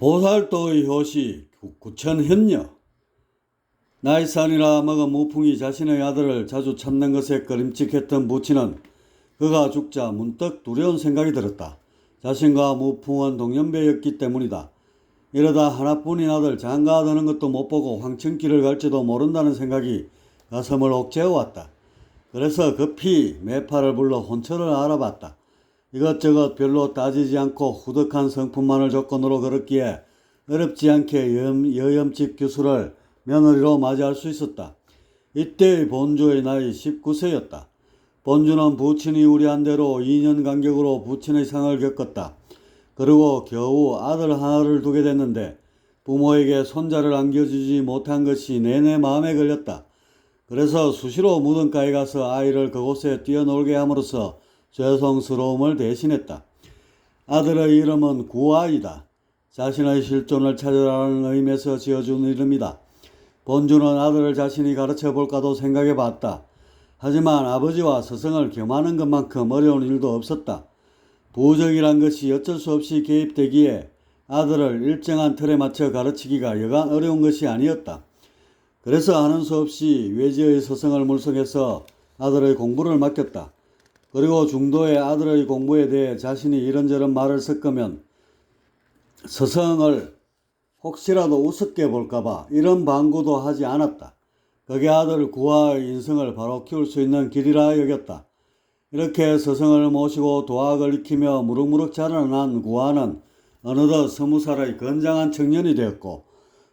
보살도의 효시 구천현녀. 나이산이라 먹은 무풍이 자신의 아들을 자주 찾는 것에 꺼림칙했던 부친은 그가 죽자 문득 두려운 생각이 들었다. 자신과 무풍은 동년배였기 때문이다. 이러다 하나뿐인 아들 장가 드는 것도 못 보고 황천길을 갈지도 모른다는 생각이 가슴을 옥죄어왔다. 그래서 급히 매파를 불러 혼처를 알아봤다. 이것저것 별로 따지지 않고 후덕한 성품만을 조건으로 걸었기에 어렵지 않게 여염집 교수를 며느리로 맞이할 수 있었다. 이때의 본주의 나이 19세였다. 본주는 부친이 우려한 대로 2년 간격으로 부친의 상을 겪었다. 그리고 겨우 아들 하나를 두게 됐는데 부모에게 손자를 안겨주지 못한 것이 내내 마음에 걸렸다. 그래서 수시로 무덤가에 가서 아이를 그곳에 뛰어놀게 함으로써 죄송스러움을 대신했다. 아들의 이름은 구아이다. 자신의 실존을 찾으라는 의미에서 지어준 이름이다. 본주는 아들을 자신이 가르쳐볼까도 생각해봤다. 하지만 아버지와 스승을 겸하는 것만큼 어려운 일도 없었다. 부적이란 것이 어쩔 수 없이 개입되기에 아들을 일정한 틀에 맞춰 가르치기가 여간 어려운 것이 아니었다. 그래서 하는 수 없이 외지의 스승을 물성해서 아들의 공부를 맡겼다. 그리고 중도의 아들의 공부에 대해 자신이 이런저런 말을 섞으면 스승을 혹시라도 우습게 볼까봐 이런 방구도 하지 않았다. 그게 아들 구아의 인성을 바로 키울 수 있는 길이라 여겼다. 이렇게 스승을 모시고 도학을 익히며 무럭무럭 자라난 구아는 어느덧 20살의 건장한 청년이 되었고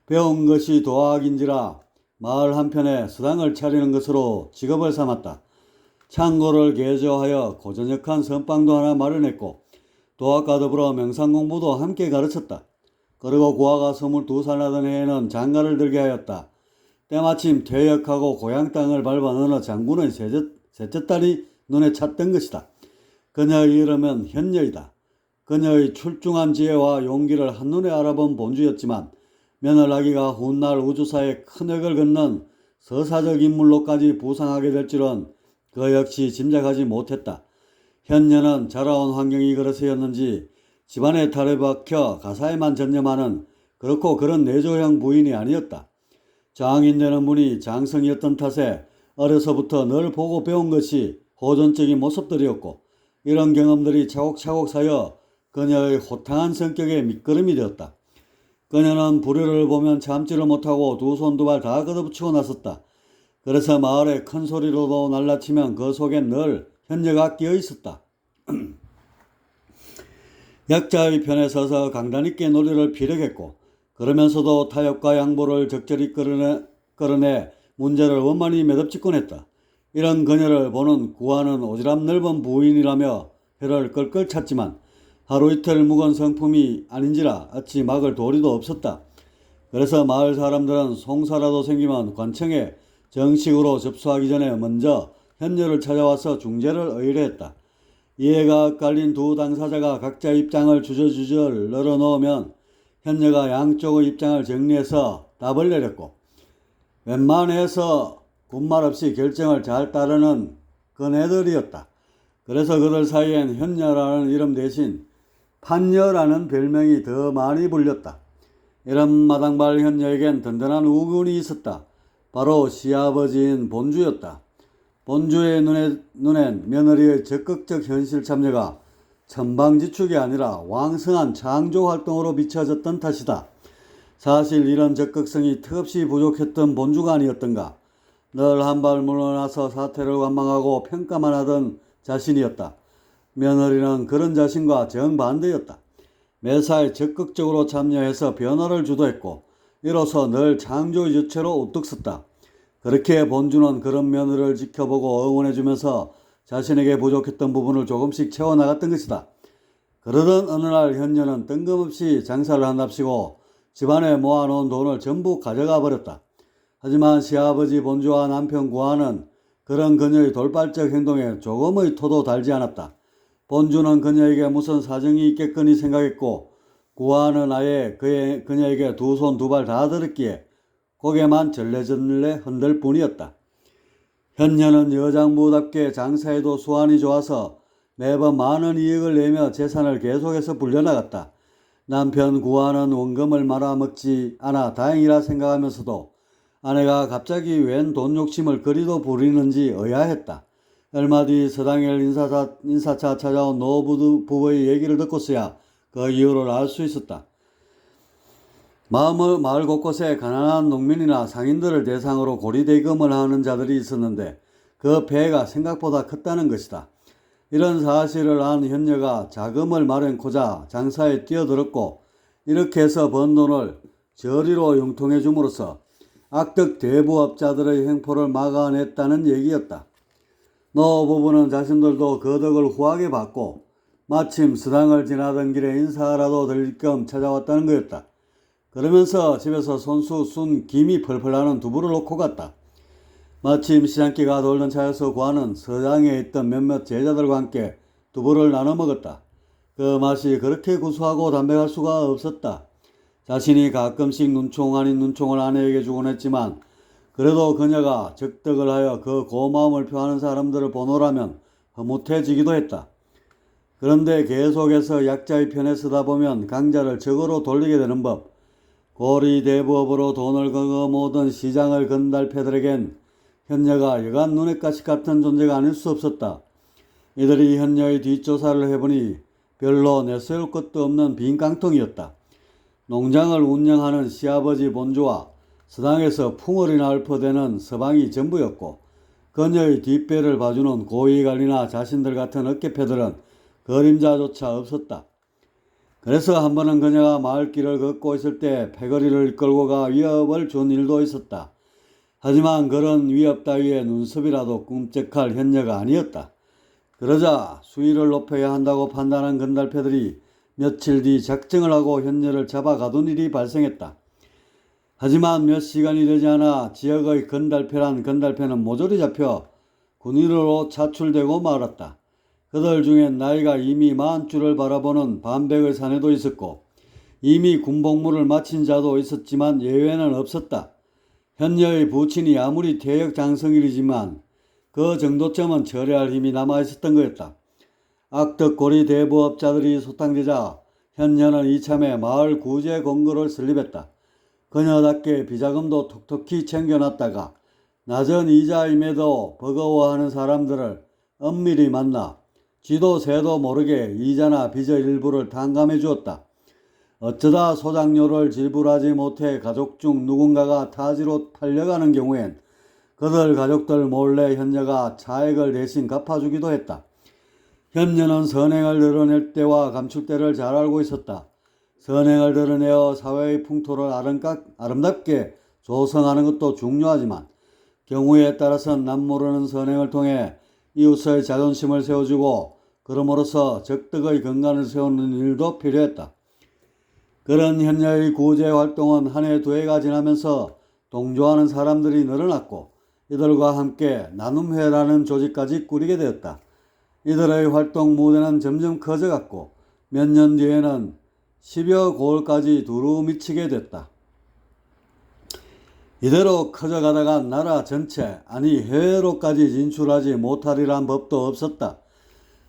배운 것이 도학인지라 마을 한편에 수당을 차리는 것으로 직업을 삼았다. 창고를 개조하여 고전역한 선방도 하나 마련했고 도학과 더불어 명상공부도 함께 가르쳤다. 그리고 구아가 22살 나던 해에는 장가를 들게 하였다. 때마침 퇴역하고 고향 땅을 밟은 어느 장군의 셋째 딸이 눈에 찼던 것이다. 그녀의 이름은 현녀이다. 그녀의 출중한 지혜와 용기를 한눈에 알아본 본주였지만 며느라기가 훗날 우주사에 큰 획을 긋는 서사적 인물로까지 부상하게 될 줄은 그 역시 짐작하지 못했다. 현녀는 자라온 환경이 그래서였는지 집안의 탈에 박혀 가사에만 전념하는 그렇고 그런 내조형 부인이 아니었다. 장인 되는 분이 장성이었던 탓에 어려서부터 늘 보고 배운 것이 호전적인 모습들이었고 이런 경험들이 차곡차곡 쌓여 그녀의 호탕한 성격의 밑거름이 되었다. 그녀는 불효를 보면 참지를 못하고 두 손 두 발 다 걷어붙이고 나섰다. 그래서 마을에 큰 소리로도 날라치면 그 속엔 늘 현녀가 끼어 있었다. 약자의 편에 서서 강단 있게 논리를 피력했고 그러면서도 타협과 양보를 적절히 끌어내 문제를 원만히 매듭짓곤 했다. 이런 그녀를 보는 구아는 오지랖 넓은 부인이라며 혀를 끌끌 찼지만 하루 이틀 묵은 성품이 아닌지라 어찌 막을 도리도 없었다. 그래서 마을 사람들은 송사라도 생기면 관청에 정식으로 접수하기 전에 먼저 현녀를 찾아와서 중재를 의뢰했다. 이해가 엇갈린 두 당사자가 각자 입장을 주저주저 널어놓으면 현녀가 양쪽의 입장을 정리해서 답을 내렸고 웬만해서 군말 없이 결정을 잘 따르는 그네들이었다. 그래서 그들 사이엔 현녀라는 이름 대신 판녀라는 별명이 더 많이 불렸다. 이런 마당발 현녀에겐 든든한 우군이 있었다. 바로 시아버지인 본주였다. 본주의 눈엔 며느리의 적극적 현실 참여가 천방지축이 아니라 왕성한 창조활동으로 비춰졌던 탓이다. 사실 이런 적극성이 턱없이 부족했던 본주가 아니었던가. 늘 한 발 물러나서 사태를 관망하고 평가만 하던 자신이었다. 며느리는 그런 자신과 정반대였다. 매사에 적극적으로 참여해서 변화를 주도했고 이로써 늘 창조의 주체로 우뚝 섰다. 그렇게 본주는 그런 며느리를 지켜보고 응원해주면서 자신에게 부족했던 부분을 조금씩 채워나갔던 것이다. 그러던 어느 날 현녀는 뜬금없이 장사를 한답시고 집안에 모아놓은 돈을 전부 가져가 버렸다. 하지만 시아버지 본주와 남편 구아는 그런 그녀의 돌발적 행동에 조금의 토도 달지 않았다. 본주는 그녀에게 무슨 사정이 있겠거니 생각했고 구아는 아예 그녀에게 두 손 두 발 다 들었기에 고개만 절레절레 흔들 뿐이었다. 현녀는 여장부답게 장사에도 수완이 좋아서 매번 많은 이익을 내며 재산을 계속해서 불려나갔다. 남편 구하는 원금을 말아먹지 않아 다행이라 생각하면서도 아내가 갑자기 웬 돈 욕심을 그리도 부리는지 의아했다. 얼마 뒤 서당일 인사차 찾아온 노부부의 얘기를 듣고서야 그 이유를 알 수 있었다. 마을 곳곳에 가난한 농민이나 상인들을 대상으로 고리대금을 하는 자들이 있었는데 그 폐해가 생각보다 컸다는 것이다. 이런 사실을 안 현녀가 자금을 마련코자 장사에 뛰어들었고 이렇게 해서 번 돈을 저리로 융통해 줌으로써 악덕 대부업자들의 횡포를 막아냈다는 얘기였다. 노부부는 자신들도 그 덕을 후하게 받고 마침 서당을 지나던 길에 인사라도 드릴 겸 찾아왔다는 거였다. 그러면서 집에서 손수 순 김이 펄펄 나는 두부를 놓고 갔다. 마침 시장기가 돌던 차에서 구하는 서당에 있던 몇몇 제자들과 함께 두부를 나눠 먹었다. 그 맛이 그렇게 구수하고 담백할 수가 없었다. 자신이 가끔씩 눈총 아닌 눈총을 아내에게 주곤 했지만 그래도 그녀가 적덕을 하여 그 고마움을 표하는 사람들을 보노라면 흐뭇해지기도 했다. 그런데 계속해서 약자의 편에 서다 보면 강자를 적으로 돌리게 되는 법. 고리대부업으로 돈을 걷어모으던 시장을 건달패들에겐 현녀가 여간 눈엣 가시 같은 존재가 아닐 수 없었다. 이들이 현녀의 뒷조사를 해보니 별로 내세울 것도 없는 빈 깡통이었다. 농장을 운영하는 시아버지 본주와 서당에서 풍월이나 읊어대는 서방이 전부였고 그녀의 뒷배를 봐주는 고위관리나 자신들 같은 어깨패들은 그림자조차 없었다. 그래서 한 번은 그녀가 마을길을 걷고 있을 때 패거리를 끌고 가 위협을 준 일도 있었다. 하지만 그런 위협 따위에 눈썹이라도 꿈쩍할 현녀가 아니었다. 그러자 수위를 높여야 한다고 판단한 건달패들이 며칠 뒤 작정을 하고 현녀를 잡아가둔 일이 발생했다. 하지만 몇 시간이 되지 않아 지역의 건달패는 모조리 잡혀 군위로 차출되고 말았다. 그들 중엔 나이가 이미 만줄을 바라보는 반백의 사내도 있었고 이미 군복무를 마친 자도 있었지만 예외는 없었다. 현녀의 부친이 아무리 퇴역장성일이지만 그 정도쯤은 철회할 힘이 남아있었던 거였다. 악덕고리 대부업자들이 소탕되자 현녀는 이참에 마을 구제 공고를 설립했다. 그녀답게 비자금도 톡톡히 챙겨놨다가 낮은 이자임에도 버거워하는 사람들을 엄밀히 만나 쥐도 새도 모르게 이자나 빚의 일부를 탕감해 주었다. 어쩌다 소장료를 지불하지 못해 가족 중 누군가가 타지로 팔려가는 경우엔 그들 가족들 몰래 현녀가 차액을 대신 갚아주기도 했다. 현녀는 선행을 드러낼 때와 감출 때를 잘 알고 있었다. 선행을 드러내어 사회의 풍토를 아름답게 조성하는 것도 중요하지만 경우에 따라서는 남모르는 선행을 통해 이웃의 자존심을 세워주고 그럼으로써 적덕의 근간을 세우는 일도 필요했다. 그런 현녀의 구제 활동은 한 해 두 해가 지나면서 동조하는 사람들이 늘어났고 이들과 함께 나눔회라는 조직까지 꾸리게 되었다. 이들의 활동 무대는 점점 커져갔고 몇 년 뒤에는 10여 고을까지 두루 미치게 됐다. 이대로 커져가다가 나라 전체 아니 해외로까지 진출하지 못하리란 법도 없었다.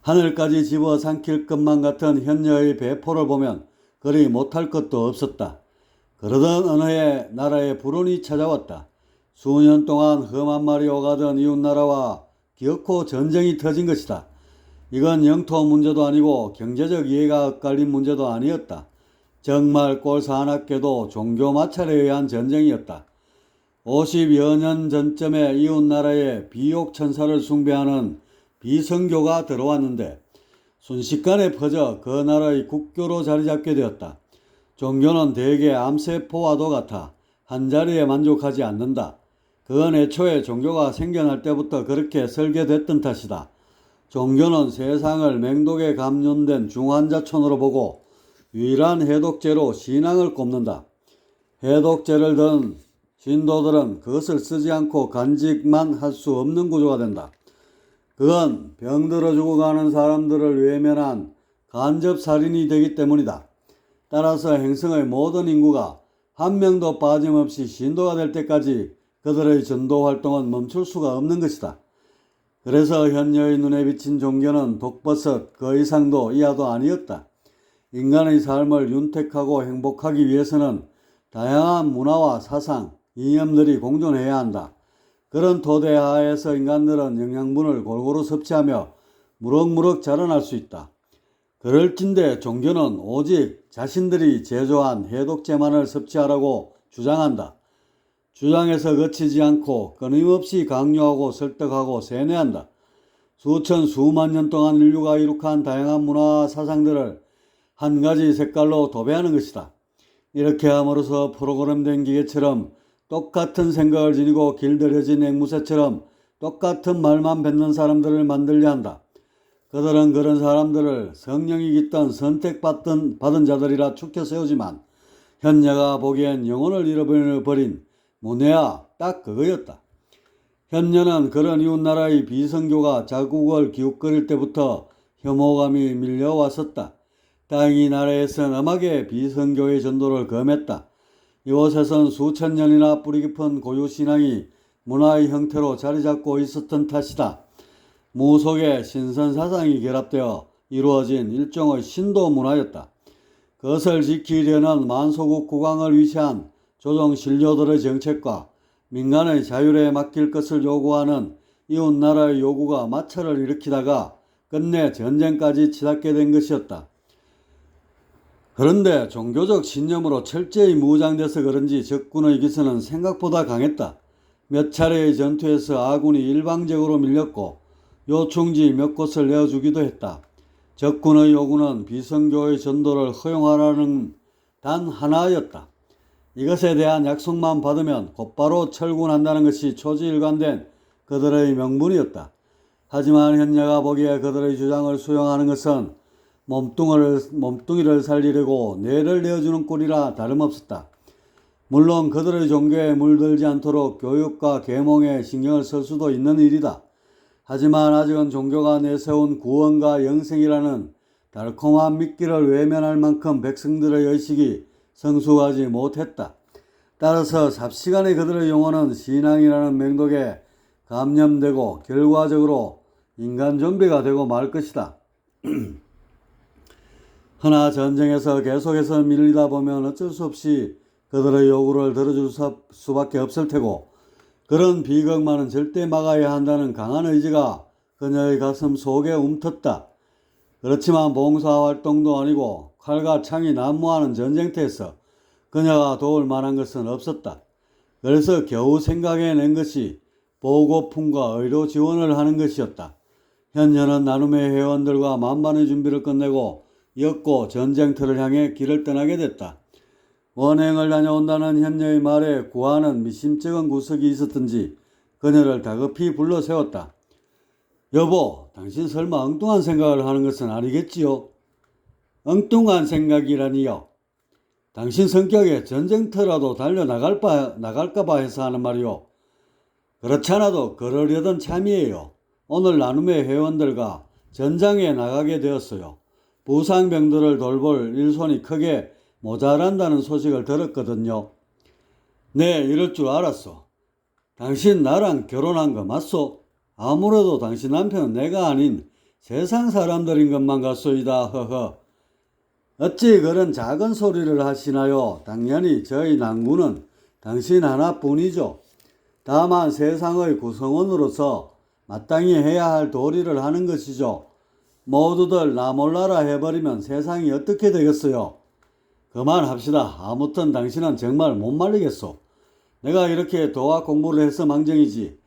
하늘까지 집어삼킬 것만 같은 현녀의 배포를 보면 그리 못할 것도 없었다. 그러던 어느 해 나라에 불운이 찾아왔다. 수년 동안 험한 말이 오가던 이웃나라와 기어코 전쟁이 터진 것이다. 이건 영토 문제도 아니고 경제적 이해가 엇갈린 문제도 아니었다. 정말 꼴사납게도 종교 마찰에 의한 전쟁이었다. 50여 년 전쯤에 이웃나라에 비옥천사를 숭배하는 비성교가 들어왔는데 순식간에 퍼져 그 나라의 국교로 자리잡게 되었다. 종교는 대개 암세포와도 같아 한자리에 만족하지 않는다. 그건 애초에 종교가 생겨날 때부터 그렇게 설계됐던 탓이다. 종교는 세상을 맹독에 감염된 중환자촌으로 보고 유일한 해독제로 신앙을 꼽는다. 해독제를 든 신도들은 그것을 쓰지 않고 간직만 할 수 없는 구조가 된다. 그건 병들어 죽어가는 사람들을 외면한 간접살인이 되기 때문이다. 따라서 행성의 모든 인구가 한 명도 빠짐없이 신도가 될 때까지 그들의 전도 활동은 멈출 수가 없는 것이다. 그래서 현녀의 눈에 비친 종교는 독버섯 그 이상도 이하도 아니었다. 인간의 삶을 윤택하고 행복하기 위해서는 다양한 문화와 사상, 이념들이 공존해야 한다. 그런 토대 하에서 인간들은 영양분을 골고루 섭취하며 무럭무럭 자라날 수 있다. 그럴진데 종교는 오직 자신들이 제조한 해독제만을 섭취하라고 주장한다. 주장에서 그치지 않고 끊임없이 강요하고 설득하고 세뇌한다. 수천 수만 년 동안 인류가 이룩한 다양한 문화와 사상들을 한 가지 색깔로 도배하는 것이다. 이렇게 함으로써 프로그램된 기계처럼 똑같은 생각을 지니고 길들여진 앵무새처럼 똑같은 말만 뱉는 사람들을 만들려 한다. 그들은 그런 사람들을 성령이 깃든 선택받은 자들이라 축켜 세우지만 현녀가 보기엔 영혼을 잃어버린 문해야 딱 그거였다. 현녀는 그런 이웃나라의 비선교가 자국을 기웃거릴 때부터 혐오감이 밀려왔었다. 다행히 나라에선 엄하게 비선교의 전도를 금했다. 이곳에선 수천 년이나 뿌리 깊은 고유신앙이 문화의 형태로 자리잡고 있었던 탓이다. 무속의 신선사상이 결합되어 이루어진 일종의 신도 문화였다. 그것을 지키려는 만소국 국왕을 위시한 조정 신료들의 정책과 민간의 자율에 맡길 것을 요구하는 이웃나라의 요구가 마찰을 일으키다가 끝내 전쟁까지 치닫게 된 것이었다. 그런데 종교적 신념으로 철저히 무장돼서 그런지 적군의 기세는 생각보다 강했다. 몇 차례의 전투에서 아군이 일방적으로 밀렸고 요충지 몇 곳을 내어주기도 했다. 적군의 요구는 비선교의 전도를 허용하라는 단 하나였다. 이것에 대한 약속만 받으면 곧바로 철군한다는 것이 초지일관된 그들의 명분이었다. 하지만 현녀가 보기에 그들의 주장을 수용하는 것은 몸뚱이를 살리려고 뇌를 내어주는 꼴이라 다름없었다. 물론 그들의 종교에 물들지 않도록 교육과 계몽에 신경을 쓸 수도 있는 일이다. 하지만 아직은 종교가 내세운 구원과 영생이라는 달콤한 미끼를 외면할 만큼 백성들의 의식이 성숙하지 못했다. 따라서 삽시간에 그들의 영혼은 신앙이라는 맹독에 감염되고 결과적으로 인간 좀비가 되고 말 것이다. 허나 전쟁에서 계속해서 밀리다 보면 어쩔 수 없이 그들의 요구를 들어줄 수밖에 없을 테고 그런 비극만은 절대 막아야 한다는 강한 의지가 그녀의 가슴 속에 움텄다. 그렇지만 봉사활동도 아니고 칼과 창이 난무하는 전쟁터에서 그녀가 도울 만한 것은 없었다. 그래서 겨우 생각해낸 것이 보고품과 의료 지원을 하는 것이었다. 현녀는 나눔의 회원들과 만반의 준비를 끝내고 엮고 전쟁터를 향해 길을 떠나게 됐다. 원행을 다녀온다는 현녀의 말에 구하는 미심쩍은 구석이 있었던지 그녀를 다급히 불러 세웠다. 여보, 당신 설마 엉뚱한 생각을 하는 것은 아니겠지요? 엉뚱한 생각이라니요. 당신 성격에 전쟁터라도 달려나갈까봐 해서 하는 말이요. 그렇지 않아도 그러려던 참이에요. 오늘 나눔의 회원들과 전장에 나가게 되었어요. 부상병들을 돌볼 일손이 크게 모자란다는 소식을 들었거든요. 네, 이럴 줄 알았어. 당신 나랑 결혼한 거 맞소? 아무래도 당신 남편은 내가 아닌 세상 사람들인 것만 같소이다. 허허. 어찌 그런 작은 소리를 하시나요? 당연히 저희 낭군은 당신 하나뿐이죠. 다만 세상의 구성원으로서 마땅히 해야 할 도리를 하는 것이죠. 모두들 나 몰라라 해버리면 세상이 어떻게 되겠어요? 그만합시다. 아무튼 당신은 정말 못 말리겠소. 내가 이렇게 도학 공부를 해서 망정이지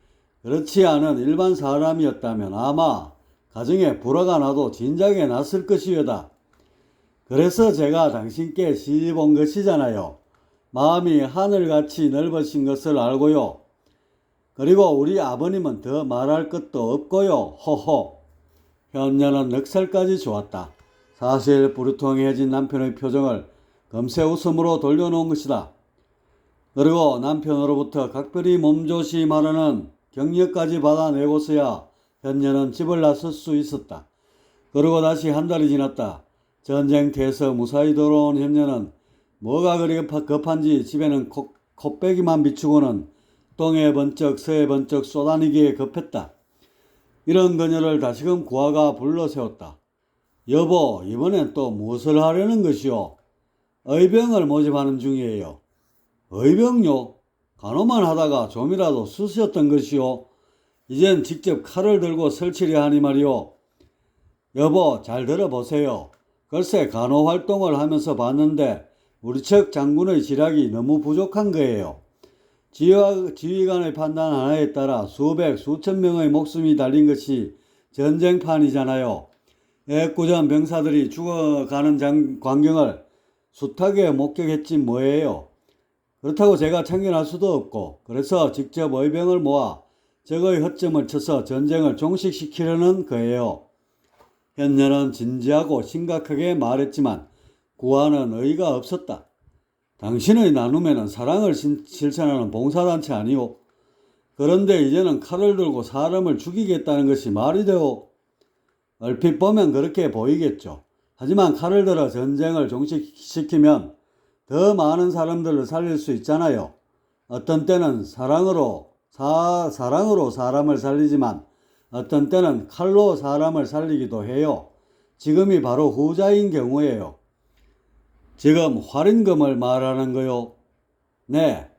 그렇지 않은 일반 사람이었다면 아마 가정에 불화가 나도 진작에 났을 것이외다. 그래서 제가 당신께 시집 온 것이잖아요. 마음이 하늘같이 넓으신 것을 알고요. 그리고 우리 아버님은 더 말할 것도 없고요. 호호. 현녀는 넉살까지 좋았다. 사실 부르통해진 남편의 표정을 금세 웃음으로 돌려놓은 것이다. 그리고 남편으로부터 각별히 몸조시 말하는 격려까지 받아내고서야 현녀는 집을 나설 수 있었다. 그리고 다시 한 달이 지났다. 전쟁터에서 무사히 돌아온 현녀는 뭐가 그리 급한지 집에는 코빼기만 비추고는 동해 번쩍 서해 번쩍 쏘다니기에 급했다. 이런 그녀를 다시금 구하가 불러세웠다. 여보, 이번엔 또 무엇을 하려는 것이오? 의병을 모집하는 중이에요. 의병요? 간호만 하다가 좀이라도 쑤셨던 것이오. 이젠 직접 칼을 들고 설치려 하니 말이오. 여보, 잘 들어보세요. 글쎄 간호활동을 하면서 봤는데 우리 측 장군의 지략이 너무 부족한 거예요. 지휘관의 판단 하나에 따라 수백, 수천 명의 목숨이 달린 것이 전쟁판이잖아요. 애꿎은 병사들이 죽어가는 광경을 숱하게 목격했지 뭐예요. 그렇다고 제가 참견할 수도 없고, 그래서 직접 의병을 모아 적의 허점을 쳐서 전쟁을 종식시키려는 거예요. 현녀는 진지하고 심각하게 말했지만 구하는 의의가 없었다. 당신의 나눔에는 사랑을 실천하는 봉사단체 아니오? 그런데 이제는 칼을 들고 사람을 죽이겠다는 것이 말이 되오? 얼핏 보면 그렇게 보이겠죠. 하지만 칼을 들어 전쟁을 종식시키면 더 많은 사람들을 살릴 수 있잖아요. 어떤 때는 사랑으로 사람을 살리지만 어떤 때는 칼로 사람을 살리기도 해요. 지금이 바로 후자인 경우예요. 지금 활인금을 말하는 거요. 네,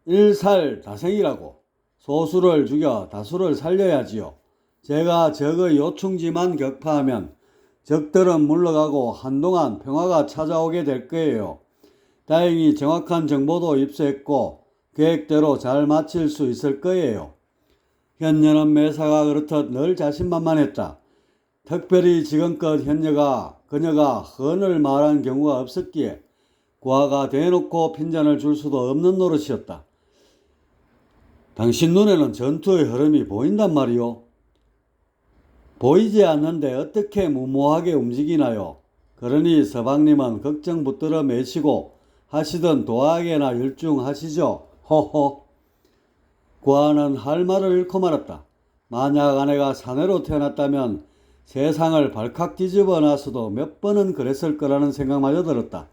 일살다생이라고. 소수를 죽여 다수를 살려야지요. 제가 적의 요충지만 격파하면 적들은 물러가고 한동안 평화가 찾아오게 될 거예요. 다행히 정확한 정보도 입수했고 계획대로 잘 마칠 수 있을 거예요. 현녀는 매사가 그렇듯 늘 자신만만했다. 특별히 지금껏 그녀가 헌을 말한 경우가 없었기에 구하가 대놓고 핀잔을 줄 수도 없는 노릇이었다. 당신 눈에는 전투의 흐름이 보인단 말이오. 보이지 않는데 어떻게 무모하게 움직이나요? 그러니 서방님은 걱정 붙들어 매시고 하시던 도학에나 열중하시죠. 호호. 구하는 할 말을 잃고 말았다. 만약 아내가 사내로 태어났다면 세상을 발칵 뒤집어 놨어도 몇 번은 그랬을 거라는 생각마저 들었다.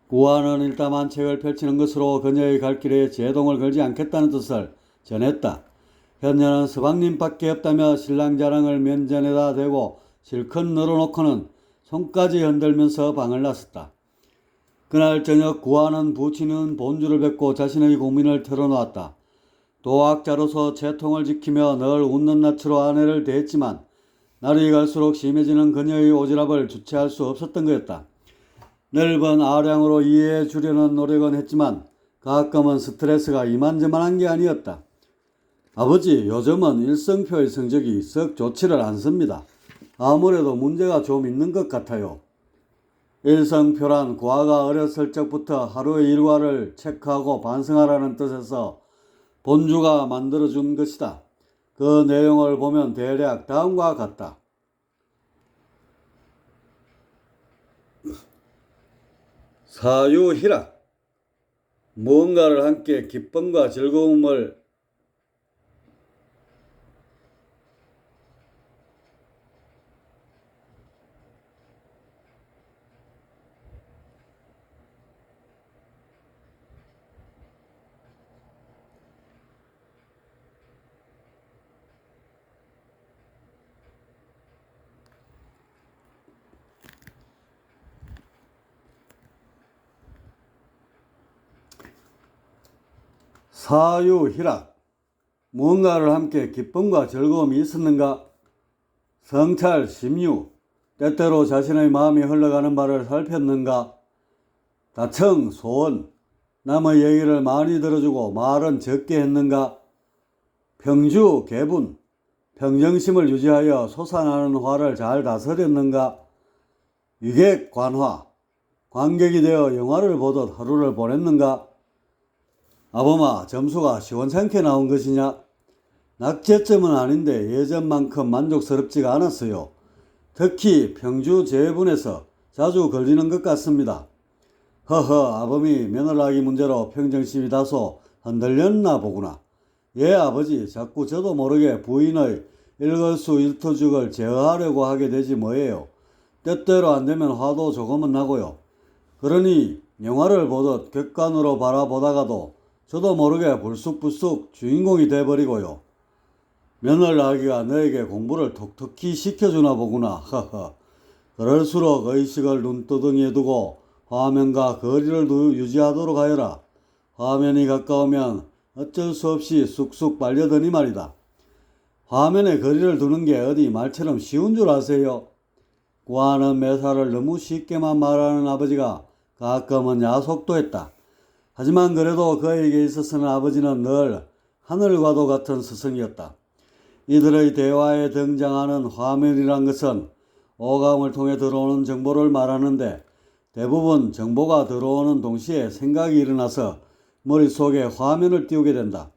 구하는 일담한 책을 펼치는 것으로 그녀의 갈 길에 제동을 걸지 않겠다는 뜻을 전했다. 현녀는 서방님밖에 없다며 신랑 자랑을 면전에다 대고 실컷 늘어놓고는 손까지 흔들면서 방을 나섰다. 그날 저녁 구하는 부친은 본주를 뵙고 자신의 고민을 털어놓았다. 도학자로서 채통을 지키며 늘 웃는 낯으로 아내를 대했지만 날이 갈수록 심해지는 그녀의 오지랖을 주체할 수 없었던 거였다. 넓은 아량으로 이해해 주려는 노력은 했지만 가끔은 스트레스가 이만저만한 게 아니었다. 아버지, 요즘은 일성표의 성적이 썩 좋지를 않습니다. 아무래도 문제가 좀 있는 것 같아요. 일성표란 구하가 어렸을 적부터 하루의 일과를 체크하고 반성하라는 뜻에서 본주가 만들어준 것이다. 그 내용을 보면 대략 다음과 같다. 사유희락. 무언가를 함께 기쁨과 즐거움을 사유희락. 무언가를 함께 기쁨과 즐거움이 있었는가? 성찰 심유. 때때로 자신의 마음이 흘러가는 바를 살폈는가? 다청 소원. 남의 얘기를 많이 들어주고 말은 적게 했는가? 평주 개분. 평정심을 유지하여 솟아나는 화를 잘 다스렸는가? 위객 관화. 관객이 되어 영화를 보듯 하루를 보냈는가? 아범아, 점수가 시원찮게 나온 것이냐? 낙제점은 아닌데 예전만큼 만족스럽지가 않았어요. 특히 평주 재분에서 자주 걸리는 것 같습니다. 허허, 아범이 며느라기 문제로 평정심이 다소 흔들렸나 보구나. 예, 아버지, 자꾸 저도 모르게 부인의 일거수일투족을 제어하려고 하게 되지 뭐예요. 때때로 안 되면 화도 조금은 나고요. 그러니 영화를 보듯 객관으로 바라보다가도 저도 모르게 불쑥불쑥 주인공이 돼버리고요. 며느라기가 너에게 공부를 톡톡히 시켜주나 보구나. 허허. 그럴수록 의식을 눈두덩이에 두고 화면과 거리를 유지하도록 하여라. 화면이 가까우면 어쩔 수 없이 쑥쑥 빨려드니 말이다. 화면에 거리를 두는 게 어디 말처럼 쉬운 줄 아세요? 구하는 매사를 너무 쉽게만 말하는 아버지가 가끔은 야속도 했다. 하지만 그래도 그에게 있어서는 아버지는 늘 하늘과도 같은 스승이었다. 이들의 대화에 등장하는 화면이란 것은 오감을 통해 들어오는 정보를 말하는데 대부분 정보가 들어오는 동시에 생각이 일어나서 머릿속에 화면을 띄우게 된다.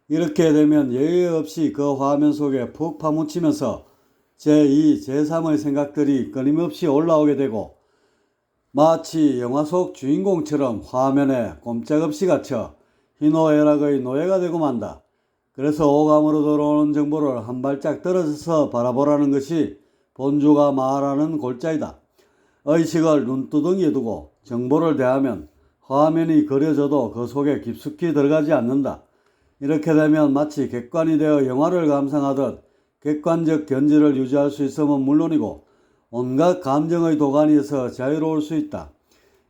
이렇게 되면 예외 없이 그 화면 속에 푹 파묻히면서 제2, 제3의 생각들이 끊임없이 올라오게 되고 마치 영화 속 주인공처럼 화면에 꼼짝없이 갇혀 희노애락의 노예가 되고 만다. 그래서 오감으로 들어오는 정보를 한 발짝 떨어져서 바라보라는 것이 본주가 말하는 골자이다. 의식을 눈두덩이에 두고 정보를 대하면 화면이 그려져도 그 속에 깊숙이 들어가지 않는다. 이렇게 되면 마치 객관이 되어 영화를 감상하듯 객관적 견지를 유지할 수 있으면 물론이고 온갖 감정의 도가니에서 자유로울 수 있다.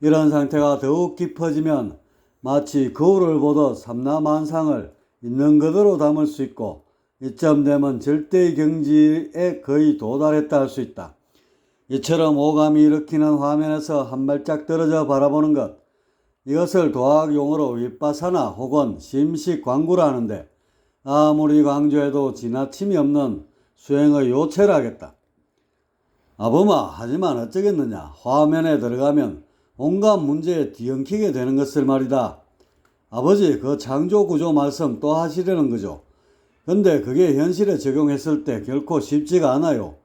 이런 상태가 더욱 깊어지면 마치 거울을 보듯 삼라만상을 있는 그대로 담을 수 있고 이쯤 되면 절대의 경지에 거의 도달했다 할 수 있다. 이처럼 오감이 일으키는 화면에서 한 발짝 떨어져 바라보는 것, 이것을 도학 용어로 윗바사나 혹은 심식광구라 하는데 아무리 강조해도 지나침이 없는 수행의 요체라 하겠다. 아범아, 하지만 어쩌겠느냐. 화면에 들어가면 온갖 문제에 뒤엉키게 되는 것을 말이다. 아버지, 그 창조구조 말씀 또 하시려는 거죠. 근데 그게 현실에 적용했을 때 결코 쉽지가 않아요.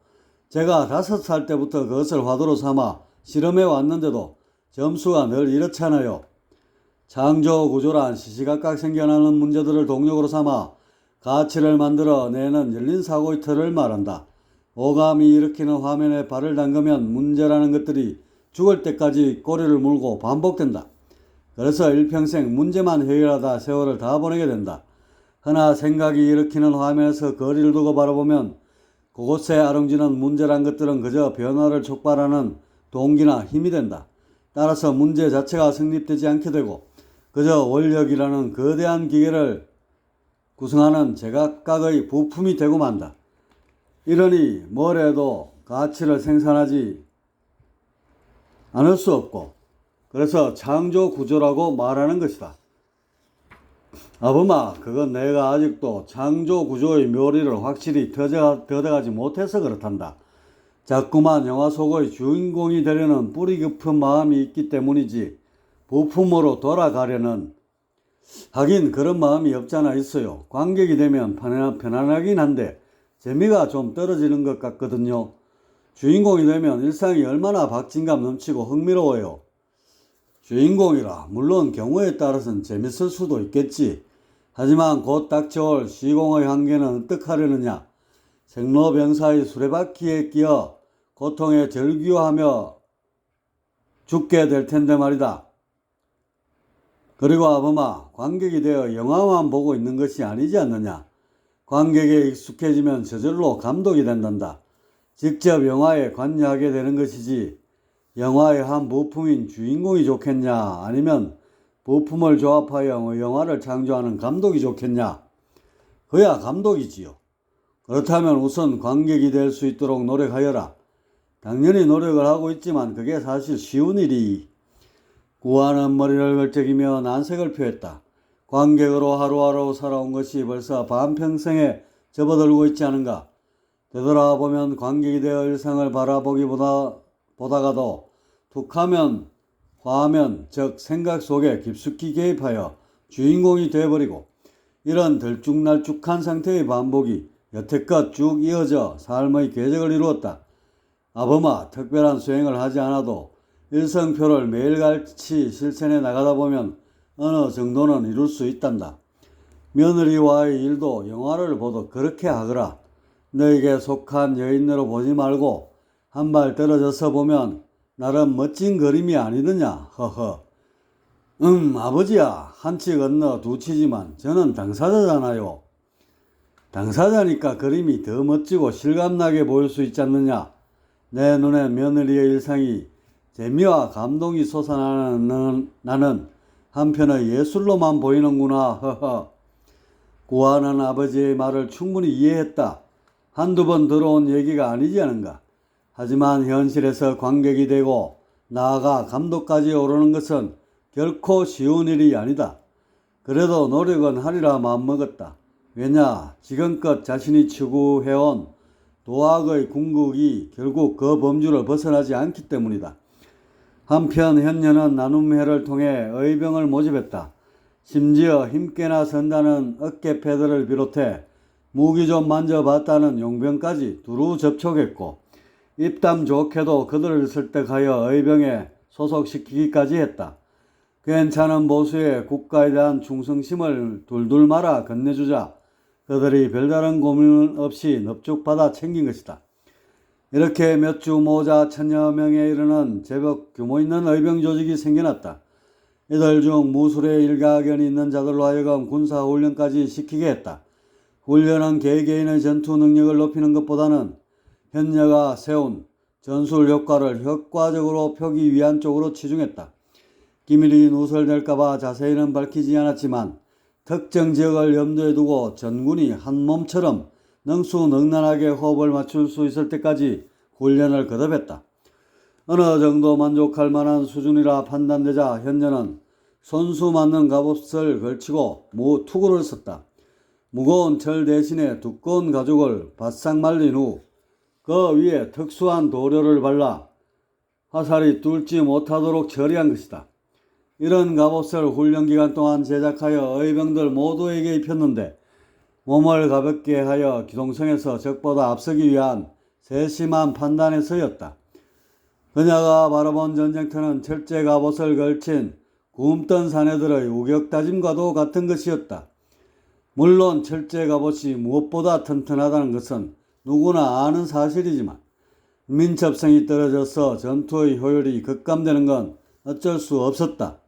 제가 5살 때부터 그것을 화두로 삼아 실험해 왔는데도 점수가 늘 이렇잖아요. 창조구조란 시시각각 생겨나는 문제들을 동력으로 삼아 가치를 만들어 내는 열린 사고의 틀을 말한다. 오감이 일으키는 화면에 발을 담그면 문제라는 것들이 죽을 때까지 꼬리를 물고 반복된다. 그래서 일평생 문제만 해결하다 세월을 다 보내게 된다. 허나 생각이 일으키는 화면에서 거리를 두고 바라보면 그곳에 아름지는 문제란 것들은 그저 변화를 촉발하는 동기나 힘이 된다. 따라서 문제 자체가 성립되지 않게 되고 그저 원력이라는 거대한 기계를 구성하는 제각각의 부품이 되고 만다. 이러니 뭘 해도 가치를 생산하지 않을 수 없고 그래서 창조구조라고 말하는 것이다. 아범아, 그건 내가 아직도 창조구조의 묘리를 확실히 더뎌가지 못해서 그렇단다. 자꾸만 영화 속의 주인공이 되려는 뿌리 깊은 마음이 있기 때문이지 부품으로 돌아가려는 하긴 그런 마음이 없잖아 있어요. 관객이 되면 편안하긴 한데 재미가 좀 떨어지는 것 같거든요. 주인공이 되면 일상이 얼마나 박진감 넘치고 흥미로워요. 주인공이라 물론 경우에 따라서는 재밌을 수도 있겠지. 하지만 곧 닥쳐올 시공의 한계는 어떡하려느냐. 생로병사의 수레바퀴에 끼어 고통에 절규하며 죽게 될 텐데 말이다. 그리고 아범아, 관객이 되어 영화만 보고 있는 것이 아니지 않느냐. 관객에 익숙해지면 저절로 감독이 된단다. 직접 영화에 관여하게 되는 것이지 영화의 한 부품인 주인공이 좋겠냐 아니면 부품을 조합하여 영화를 창조하는 감독이 좋겠냐. 그야 감독이지요. 그렇다면 우선 관객이 될 수 있도록 노력하여라. 당연히 노력을 하고 있지만 그게 사실 쉬운 일이. 구하는 머리를 걸적이며 난색을 표했다. 관객으로 하루하루 살아온 것이 벌써 반평생에 접어들고 있지 않은가. 되돌아보면 관객이 되어 일상을 보다가도 툭하면 화면, 즉 생각 속에 깊숙이 개입하여 주인공이 되어버리고 이런 들쭉날쭉한 상태의 반복이 여태껏 쭉 이어져 삶의 궤적을 이루었다. 아범아, 특별한 수행을 하지 않아도 일성표를 매일같이 실천해 나가다 보면 어느 정도는 이룰 수 있단다. 며느리와의 일도 영화를 보도 그렇게 하거라. 너에게 속한 여인으로 보지 말고 한 발 떨어져서 보면 나름 멋진 그림이 아니더냐. 허허. 아버지야. 한 치 건너 두 치지만 저는 당사자잖아요. 당사자니까 그림이 더 멋지고 실감나게 보일 수 있지 않느냐. 내 눈에 며느리의 일상이 재미와 감동이 솟아나는 나는 한편의 예술로만 보이는구나. 허허. 구하는 아버지의 말을 충분히 이해했다. 한두 번 들어온 얘기가 아니지 않은가. 하지만 현실에서 관객이 되고 나아가 감독까지 오르는 것은 결코 쉬운 일이 아니다. 그래도 노력은 하리라 마음먹었다. 왜냐, 지금껏 자신이 추구해온 도학의 궁극이 결국 그 범주를 벗어나지 않기 때문이다. 한편 현녀는 나눔회를 통해 의병을 모집했다. 심지어 힘께나 선다는 어깨 패드를 비롯해 무기 좀 만져봤다는 용병까지 두루 접촉했고 입담 좋게도 그들을 설득하여 의병에 소속시키기까지 했다. 괜찮은 보수의 국가에 대한 충성심을 둘둘 말아 건네주자 그들이 별다른 고민 없이 넙죽받아 챙긴 것이다. 이렇게 몇 주 모자 1000여 명에 이르는 제법 규모 있는 의병 조직이 생겨났다. 이들 중 무술에 일가견이 있는 자들로 하여금 군사훈련까지 시키게 했다. 훈련은 개개인의 전투 능력을 높이는 것보다는 현녀가 세운 전술 효과를 효과적으로 펴기 위한 쪽으로 치중했다. 기밀이 누설될까봐 자세히는 밝히지 않았지만 특정 지역을 염두에 두고 전군이 한 몸처럼 능수능란하게 호흡을 맞출 수 있을 때까지 훈련을 거듭했다. 어느 정도 만족할 만한 수준이라 판단되자 현녀는 손수 맞는 갑옷을 걸치고 투구를 썼다. 무거운 철 대신에 두꺼운 가죽을 바싹 말린 후 그 위에 특수한 도료를 발라 화살이 뚫지 못하도록 처리한 것이다. 이런 갑옷을 훈련 기간 동안 제작하여 의병들 모두에게 입혔는데 몸을 가볍게 하여 기동성에서 적보다 앞서기 위한 세심한 판단에서였다. 그녀가 바라본 전쟁터는 철제 갑옷을 걸친 굼뜬 사내들의 우격다짐과도 같은 것이었다. 물론 철제 갑옷이 무엇보다 튼튼하다는 것은 누구나 아는 사실이지만 민첩성이 떨어져서 전투의 효율이 급감되는 건 어쩔 수 없었다.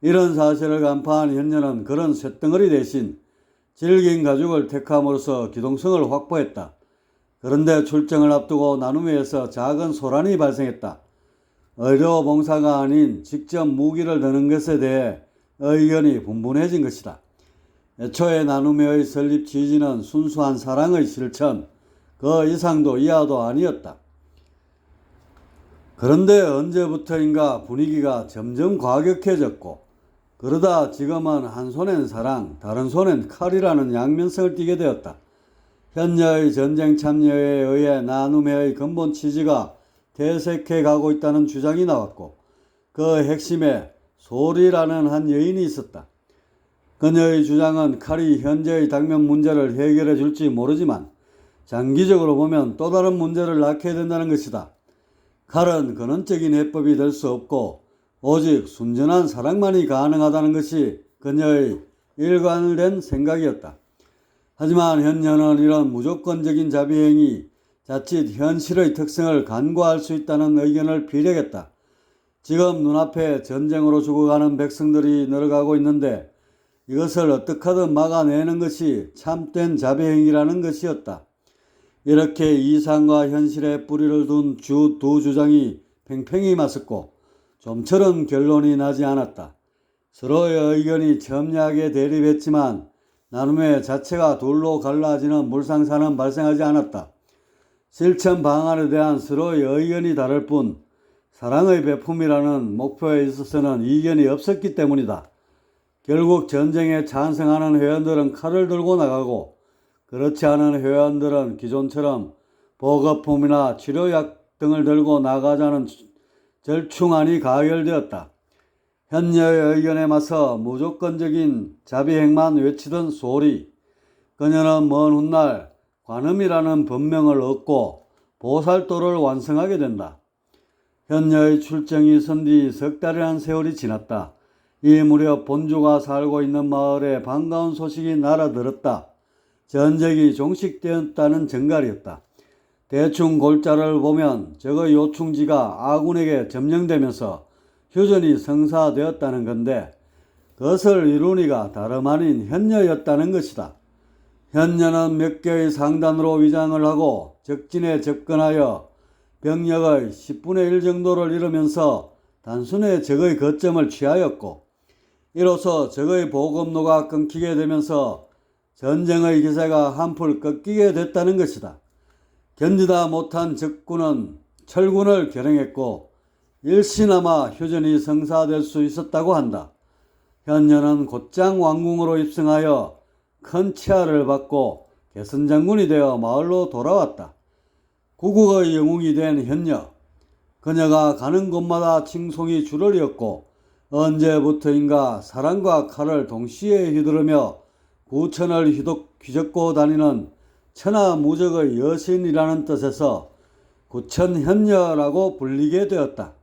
이런 사실을 간파한 현녀는 그런 쇳덩어리 대신 질긴 가죽을 택함으로써 기동성을 확보했다. 그런데 출정을 앞두고 나눔회에서 작은 소란이 발생했다. 의료봉사가 아닌 직접 무기를 드는 것에 대해 의견이 분분해진 것이다. 애초에 나눔회의 설립 취지는 순수한 사랑의 실천, 그 이상도 이하도 아니었다. 그런데 언제부터인가 분위기가 점점 과격해졌고 그러다 지금은 한 손엔 사랑, 다른 손엔 칼이라는 양면성을 띠게 되었다. 현녀의 전쟁 참여에 의해 나눔회의 근본 취지가 퇴색해 가고 있다는 주장이 나왔고 그 핵심에 소리라는 한 여인이 있었다. 그녀의 주장은 칼이 현재의 당면 문제를 해결해 줄지 모르지만 장기적으로 보면 또 다른 문제를 낳게 된다는 것이다. 칼은 근원적인 해법이 될 수 없고 오직 순전한 사랑만이 가능하다는 것이 그녀의 일관된 생각이었다. 하지만 현녀는 이런 무조건적인 자비행위, 자칫 현실의 특성을 간과할 수 있다는 의견을 피력했다. 지금 눈앞에 전쟁으로 죽어가는 백성들이 늘어가고 있는데 이것을 어떻게 하든 막아내는 것이 참된 자비행위라는 것이었다. 이렇게 이상과 현실에 뿌리를 둔 두 주장이 팽팽히 맞섰고 좀처럼 결론이 나지 않았다. 서로의 의견이 첨예하게 대립했지만 나눔회 자체가 둘로 갈라지는 물상사는 발생하지 않았다. 실천 방안에 대한 서로의 의견이 다를 뿐 사랑의 배품이라는 목표에 있어서는 이견이 없었기 때문이다. 결국 전쟁에 찬성하는 회원들은 칼을 들고 나가고 그렇지 않은 회원들은 기존처럼 보급품이나 치료약 등을 들고 나가자는 절충안이 가결되었다. 현녀의 의견에 맞서 무조건적인 자비행만 외치던 소리. 그녀는 먼 훗날 관음이라는 법명을 얻고 보살도를 완성하게 된다. 현녀의 출정이 선 뒤 석 달이라는 세월이 지났다. 이 무렵 본주가 살고 있는 마을에 반가운 소식이 날아들었다. 전쟁이 종식되었다는 전갈이었다. 대충 골자를 보면 저거 요충지가 아군에게 점령되면서 휴전이 성사되었다는 건데 그것을 이룬 이가 다름 아닌 현녀였다는 것이다. 현녀는 몇 개의 상단으로 위장을 하고 적진에 접근하여 병력의 10분의 1 정도를 잃으면서 단순히 적의 거점을 취하였고, 이로써 적의 보급로가 끊기게 되면서 전쟁의 기세가 한풀 꺾이게 됐다는 것이다. 견디다 못한 적군은 철군을 결행했고 일시나마 휴전이 성사될 수 있었다고 한다. 현녀는 곧장 왕궁으로 입성하여 큰 치하를 받고 개선장군이 되어 마을로 돌아왔다. 구국의 영웅이 된 현녀. 그녀가 가는 곳마다 칭송이 줄을 이었고 언제부터인가 사랑과 칼을 동시에 휘두르며 구천을 휘젓고 다니는 천하무적의 여신이라는 뜻에서 구천현녀라고 불리게 되었다.